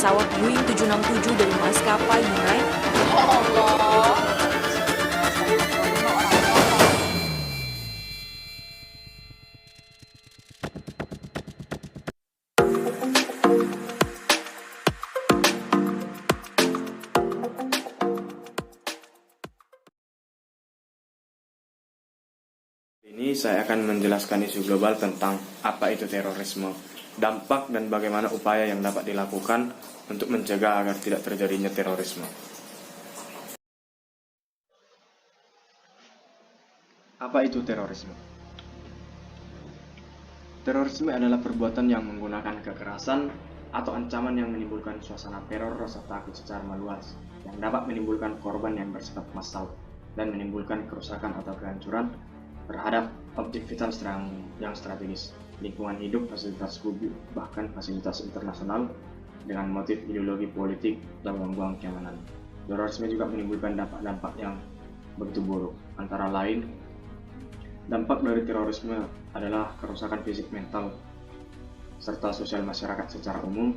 pesawat Boeing 767 dari maskapai United. Ini saya akan menjelaskan isu global tentang apa itu terorisme, dampak dan bagaimana upaya yang dapat dilakukan untuk mencegah agar tidak terjadinya terorisme. Apa itu terorisme? Terorisme adalah perbuatan yang menggunakan kekerasan atau ancaman yang menimbulkan suasana teror, rasa takut secara meluas, yang dapat menimbulkan korban yang bersifat massal dan menimbulkan kerusakan atau kehancuran terhadap objek vital yang strategis, lingkungan hidup, fasilitas publik, bahkan fasilitas internasional dengan motif ideologi politik dan membuang keamanan. Terorisme juga menimbulkan dampak-dampak yang begitu buruk. Antara lain, dampak dari terorisme adalah kerusakan fisik, mental, serta sosial masyarakat secara umum,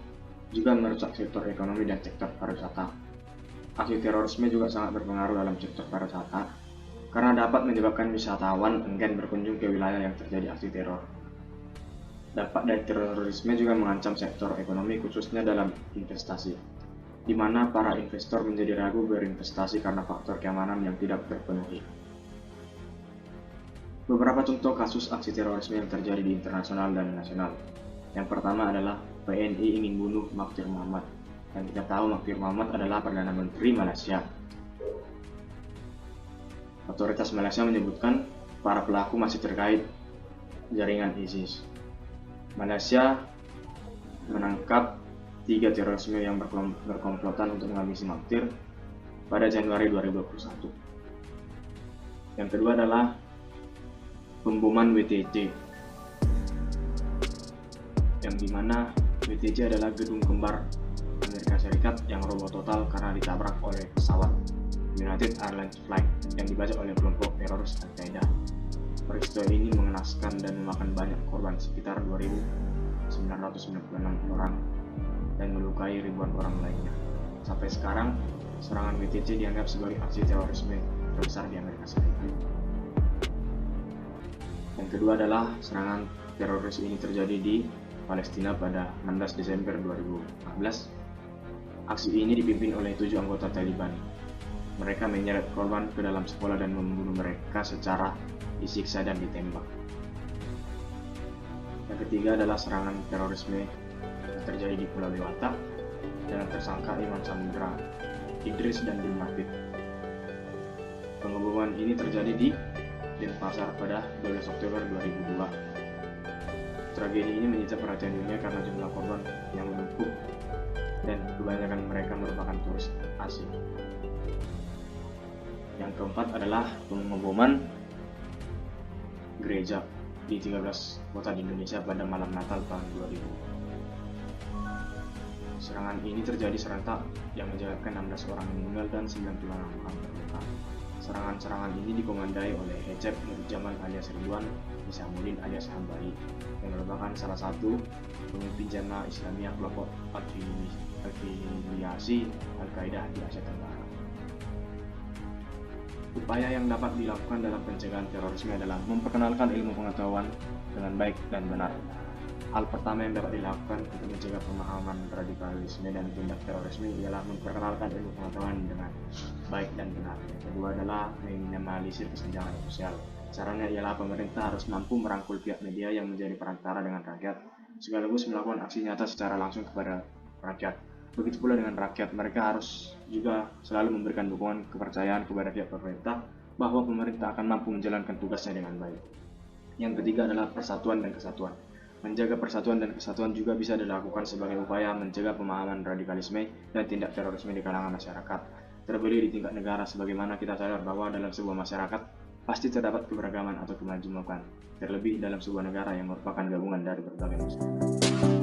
juga merusak sektor ekonomi dan sektor pariwisata. Aksi terorisme juga sangat berpengaruh dalam sektor pariwisata, karena dapat menyebabkan wisatawan enggan berkunjung ke wilayah yang terjadi aksi teror. Dampak dari terorisme juga mengancam sektor ekonomi khususnya dalam investasi, di mana para investor menjadi ragu berinvestasi karena faktor keamanan yang tidak terpenuhi. Beberapa contoh kasus aksi terorisme yang terjadi di internasional dan nasional. Yang pertama adalah PNI ingin bunuh Mahathir Mohamad. Dan kita tahu Mahathir Mohamad adalah Perdana Menteri Malaysia. Otoritas Malaysia menyebutkan para pelaku masih terkait jaringan ISIS. Malaysia menangkap 3 terorisme yang berkomplotan untuk menghabisi Mahathir pada Januari 2021. Yang kedua adalah pemboman WTC, yang dimana WTC adalah gedung kembar Amerika Serikat yang roboh total karena ditabrak oleh pesawat United Airlines Flight yang dibajak oleh kelompok teroris Al-Qaeda. Peristiwa ini mengenaskan dan memakan banyak korban, sekitar 2.996 orang, dan melukai ribuan orang lainnya. Sampai sekarang, serangan WTC dianggap sebagai aksi terorisme terbesar di Amerika Serikat. Yang kedua adalah serangan teroris ini terjadi di Palestina pada 16 Desember 2014. Aksi ini dipimpin oleh 7 anggota Taliban. Mereka menyeret korban ke dalam sekolah dan membunuh mereka secara disiksa dan ditembak. Yang ketiga adalah serangan terorisme yang terjadi di Pulau Dewata dengan tersangka Iwan Samudra, Idris dan Bin Mafid. Pengeboman ini terjadi di Denpasar pada 12 Oktober 2002. Tragedi ini menyita perhatian dunia karena jumlah korban yang menumpuk dan kebanyakan mereka merupakan turis asing. Yang keempat adalah pengeboman gereja di 13 kota di Indonesia pada malam Natal tahun 2000. Serangan ini terjadi serentak yang menyebabkan 16 orang meninggal dan 96 orang terluka. Serangan-serangan ini dikomandai oleh Recep Nur Jamal alias Ridwan Hisamuddin alias Hambali, yang merupakan salah satu pemimpin Jamaah Islamiyah kelompok afiliasi Al-Qaeda di Asia Tenggara. Upaya yang dapat dilakukan dalam pencegahan terorisme adalah memperkenalkan ilmu pengetahuan dengan baik dan benar. Hal pertama yang dapat dilakukan untuk mencegah pemahaman radikalisme dan tindak terorisme ialah memperkenalkan ilmu pengetahuan dengan baik dan benar. Yang kedua adalah meminimalisir kesenjangan sosial. Caranya ialah pemerintah harus mampu merangkul pihak media yang menjadi perantara dengan rakyat, sekaligus melakukan aksi nyata secara langsung kepada rakyat. Begitu pula dengan rakyat, mereka harus juga selalu memberikan dukungan kepercayaan kepada pihak pemerintah bahwa pemerintah akan mampu menjalankan tugasnya dengan baik. Yang ketiga adalah persatuan dan kesatuan. Menjaga persatuan dan kesatuan juga bisa dilakukan sebagai upaya mencegah pemahaman radikalisme dan tindak terorisme di kalangan masyarakat. Terlebih di tingkat negara, sebagaimana kita sadar bahwa dalam sebuah masyarakat pasti terdapat keberagaman atau kemajemukan, terlebih dalam sebuah negara yang merupakan gabungan dari berbagai masyarakat.